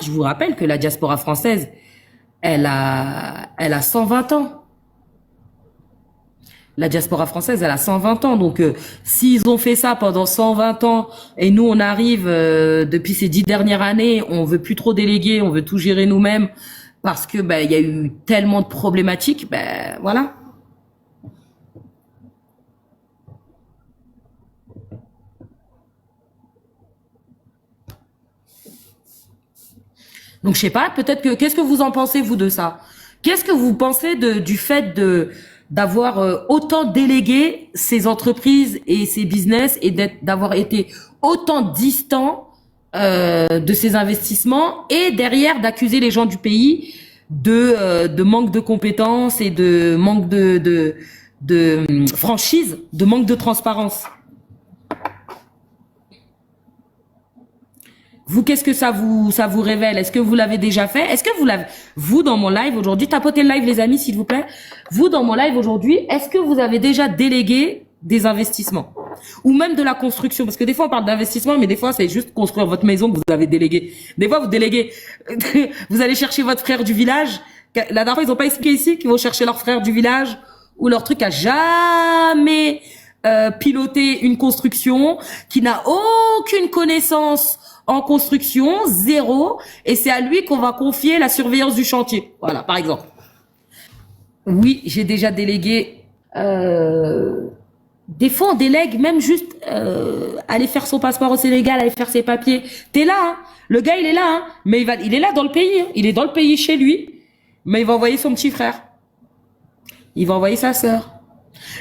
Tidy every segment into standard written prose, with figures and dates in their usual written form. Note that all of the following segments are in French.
Je vous rappelle que la diaspora française, elle a 120 ans. La diaspora française, elle a 120 ans. Donc, s'ils ont fait ça pendant 120 ans et nous, on arrive depuis ces 10 dernières années, on veut plus trop déléguer, on veut tout gérer nous-mêmes parce que ben il y a eu tellement de problématiques. Ben voilà. Donc, je sais pas. Peut-être que qu'est-ce que vous en pensez vous de ça? Qu'est-ce que vous pensez du fait de d'avoir autant délégué ces entreprises et ces business et d'avoir été autant distant de ces investissements et derrière d'accuser les gens du pays de manque de compétences et de manque de franchise, de manque de transparence. Vous, qu'est-ce que ça vous révèle? Est-ce que vous l'avez déjà fait? Est-ce que vous dans mon live aujourd'hui, tapotez le live les amis s'il vous plaît. Vous dans mon live aujourd'hui, est-ce que vous avez déjà délégué des investissements? Ou même de la construction? Parce que des fois on parle d'investissement, mais des fois c'est juste construire votre maison que vous avez délégué. Des fois vous déléguez, vous allez chercher votre frère du village. La dernière fois ils ont pas expliqué ici qu'ils vont chercher leur frère du village ou leur truc a jamais piloté une construction, qui n'a aucune connaissance en construction, zéro, et c'est à lui qu'on va confier la surveillance du chantier. Voilà, par exemple. Oui, j'ai déjà délégué. Des fois, on délègue même juste aller faire son passeport au Sénégal, aller faire ses papiers. T'es là, hein. Le gars, il est là, hein. Mais il est là dans le pays. Hein. Il est dans le pays chez lui, mais il va envoyer son petit frère. Il va envoyer sa sœur.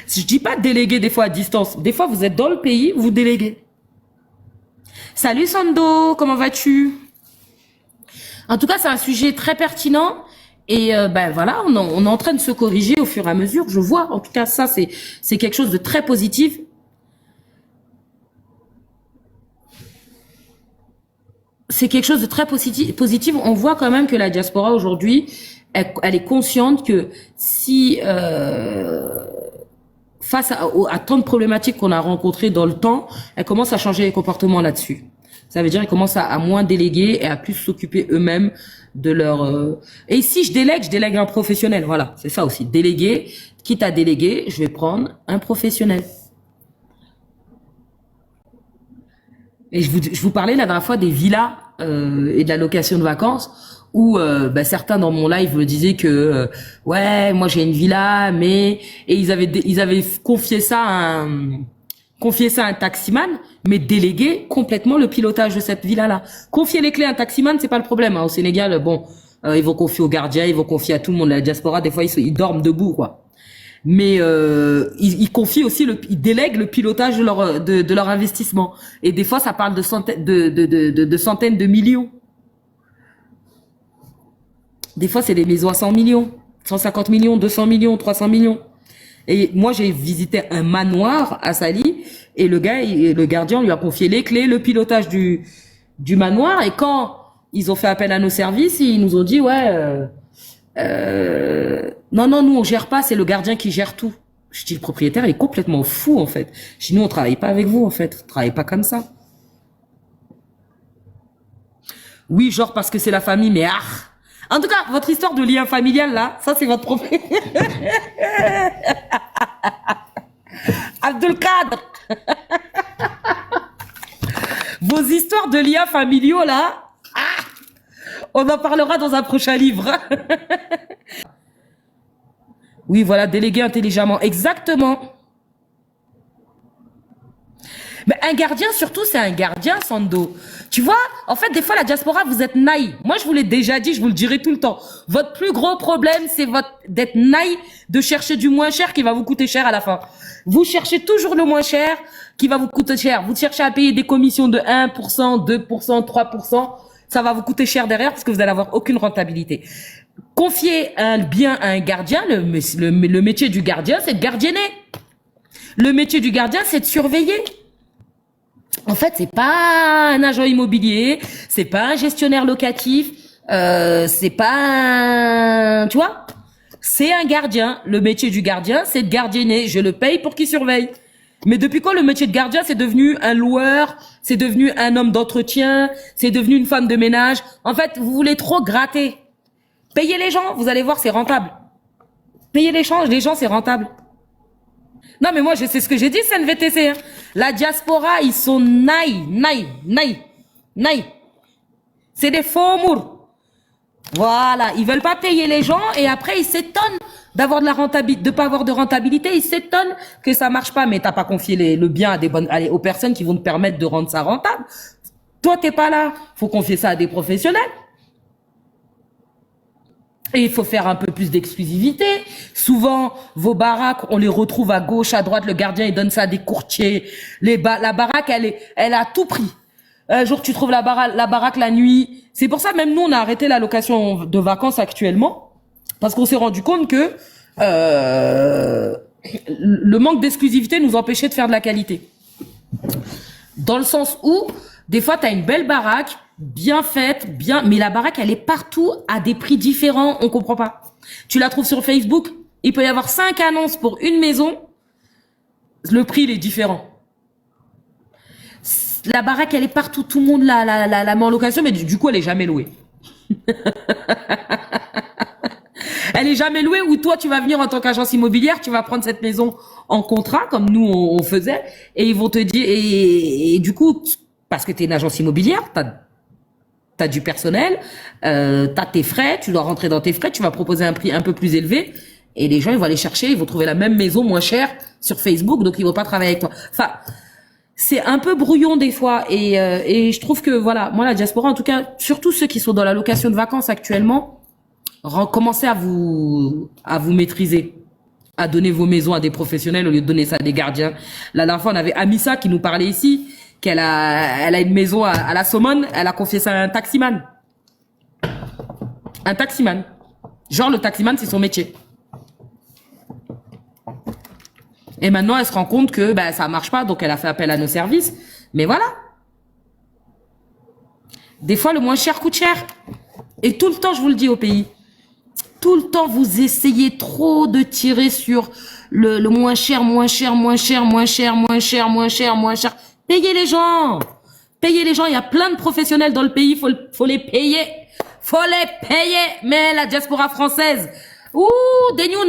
Je dis pas déléguer des fois à distance. Des fois, vous êtes dans le pays, vous déléguez. Salut Sando, comment vas-tu? En tout cas, c'est un sujet très pertinent et ben voilà, on est en train de se corriger au fur et à mesure. Je vois, en tout cas, ça c'est quelque chose de très positif. C'est quelque chose de très positif. On voit quand même que la diaspora aujourd'hui, elle est consciente que si face à tant de problématiques qu'on a rencontrées dans le temps, elle commence à changer les comportements là-dessus. Ça veut dire qu'ils commencent à moins déléguer et à plus s'occuper eux-mêmes de leur... Et si je délègue un professionnel. Voilà, c'est ça aussi. Déléguer, quitte à déléguer, je vais prendre un professionnel. Et je vous parlais la dernière fois des villas et de la location de vacances où bah, certains dans mon live me disaient que ouais, moi j'ai une villa, mais et ils avaient confié ça à un taximan, mais délégué complètement le pilotage de cette villa-là. Confier les clés à un taximan, c'est pas le problème. Hein. Au Sénégal, bon, ils vont confier aux gardiens, ils vont confier à tout le monde. La diaspora, des fois, ils dorment debout, quoi. Mais ils confient aussi, ils délèguent le pilotage de leur investissement. Et des fois, ça parle de centaines de millions. Des fois, c'est des maisons à 100 millions, 150 millions, 200 millions, 300 millions. Et moi, j'ai visité un manoir à Sali et le gardien lui a confié les clés, le pilotage du manoir. Et quand ils ont fait appel à nos services, ils nous ont dit, ouais, non, nous, on gère pas, c'est le gardien qui gère tout. Je dis, le propriétaire est complètement fou, en fait. Je dis, nous, on travaille pas avec vous, en fait. On travaille pas comme ça. Oui, genre parce que c'est la famille, mais ah. En tout cas, votre histoire de lien familial, là, ça, c'est votre problème. Abdelkader. Vos histoires de liens familiaux, là, ah, on en parlera dans un prochain livre. Oui, voilà, déléguer intelligemment. Exactement. Mais un gardien, surtout, c'est un gardien, Sando. Tu vois, en fait, des fois, la diaspora, vous êtes naïf. Moi, je vous l'ai déjà dit, je vous le dirai tout le temps. Votre plus gros problème, c'est d'être naïf, de chercher du moins cher qui va vous coûter cher à la fin. Vous cherchez toujours le moins cher qui va vous coûter cher. Vous cherchez à payer des commissions de 1%, 2%, 3%. Ça va vous coûter cher derrière parce que vous n'allez avoir aucune rentabilité. Confier un bien à un gardien, le métier du gardien, c'est de gardienner. Le métier du gardien, c'est de surveiller. En fait, c'est pas un agent immobilier, c'est pas un gestionnaire locatif, c'est pas un... Tu vois, c'est un gardien. Le métier du gardien, c'est de gardienner. Je le paye pour qu'il surveille. Mais depuis quand le métier de gardien, c'est devenu un loueur, c'est devenu un homme d'entretien, c'est devenu une femme de ménage? En fait, vous voulez trop gratter. Payez les gens, vous allez voir, c'est rentable. Payez les gens, c'est rentable. Non, mais moi, je sais ce que j'ai dit, c'est NVTC. Hein. La diaspora, ils sont naïs. C'est des faux mours. Voilà, ils veulent pas payer les gens et après ils s'étonnent d'avoir de la rentabilité, de pas avoir de rentabilité. Ils s'étonnent que ça marche pas, mais t'as pas confié le bien à aux personnes qui vont te permettre de rendre ça rentable. Toi, t'es pas là. Faut confier ça à des professionnels. Et il faut faire un peu plus d'exclusivité. Souvent, vos baraques, on les retrouve à gauche, à droite. Le gardien, il donne ça à des courtiers. La baraque, elle a tout pris. Un jour, tu trouves la baraque la nuit. C'est pour ça, même nous, on a arrêté la location de vacances actuellement. Parce qu'on s'est rendu compte que le manque d'exclusivité nous empêchait de faire de la qualité. Dans le sens où, des fois, tu as une belle baraque, bien faite, mais la baraque, elle est partout à des prix différents. On comprend pas. Tu la trouves sur Facebook, il peut y avoir 5 annonces pour une maison. Le prix, il est différent. La baraque, elle est partout, tout le monde la met en location, mais du coup, elle est jamais louée. Elle est jamais louée, ou toi, tu vas venir en tant qu'agence immobilière, tu vas prendre cette maison en contrat, comme nous, on faisait, et ils vont te dire, et du coup, parce que tu es une agence immobilière, t'as du personnel, t'as tes frais, tu dois rentrer dans tes frais, tu vas proposer un prix un peu plus élevé, et les gens, ils vont aller chercher, ils vont trouver la même maison moins chère sur Facebook, donc ils vont pas travailler avec toi. Enfin, c'est un peu brouillon des fois et je trouve que voilà, moi la diaspora en tout cas, surtout ceux qui sont dans la location de vacances actuellement, commencez à vous maîtriser, à donner vos maisons à des professionnels au lieu de donner ça à des gardiens. La dernière fois, on avait Amissa qui nous parlait ici qu'elle a une maison à la Saumone, elle a confié ça à un taximan. Un taximan. Genre le taximan, c'est son métier. Et maintenant, elle se rend compte que ça marche pas, donc elle a fait appel à nos services. Mais voilà. Des fois, le moins cher coûte cher. Et tout le temps, je vous le dis au pays, tout le temps, vous essayez trop de tirer sur le moins cher. Payez les gens. Payez les gens. Il y a plein de professionnels dans le pays. Faut les payer. Faut les payer. Mais la diaspora française, ouh, des new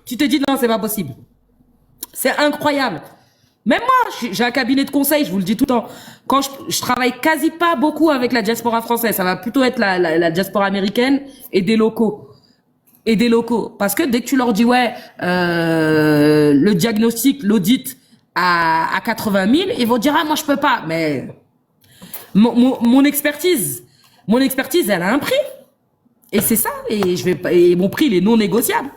tu te dis non, c'est pas possible. C'est incroyable. Même moi, j'ai un cabinet de conseil, je vous le dis tout le temps. Quand je travaille quasi pas beaucoup avec la diaspora française, ça va plutôt être la diaspora américaine et des locaux. Parce que dès que tu leur dis, ouais, le diagnostic, l'audit à 80 000, ils vont dire, ah, moi, je peux pas. Mais mon expertise, elle a un prix. Et c'est ça. Et mon prix, il est non négociable.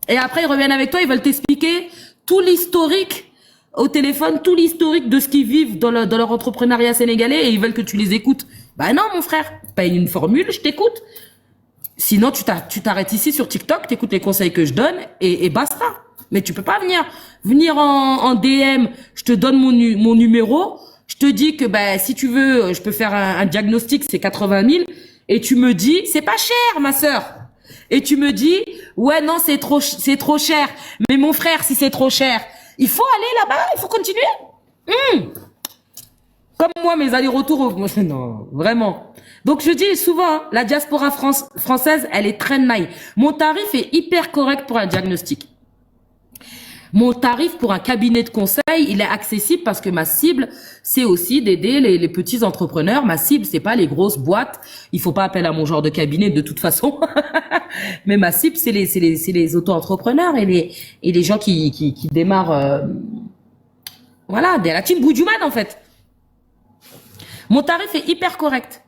Et après, ils reviennent avec toi, ils veulent t'expliquer tout l'historique au téléphone, tout l'historique de ce qu'ils vivent dans leur entrepreneuriat sénégalais et ils veulent que tu les écoutes. Bah non, mon frère, paye une formule, je t'écoute. Sinon, tu t'arrêtes ici sur TikTok, t'écoutes les conseils que je donne et basta. Mais tu peux pas venir en DM, je te donne mon numéro, je te dis que si tu veux, je peux faire un diagnostic, c'est 80 000 et tu me dis, c'est pas cher, ma sœur. Et tu me dis, ouais, non, c'est trop cher. Mais mon frère, si c'est trop cher, il faut aller là-bas, il faut continuer. Comme moi, mes allers-retours, non, vraiment. Donc, je dis souvent, hein, la diaspora française, elle est très naïve. Mon tarif est hyper correct pour un diagnostic. Mon tarif pour un cabinet de conseil, il est accessible parce que ma cible, c'est aussi d'aider les petits entrepreneurs. Ma cible, c'est pas les grosses boîtes. Il faut pas appel à mon genre de cabinet de toute façon. Mais ma cible, c'est les auto-entrepreneurs et les gens qui démarrent, voilà, la team Boudjouman, en fait. Mon tarif est hyper correct.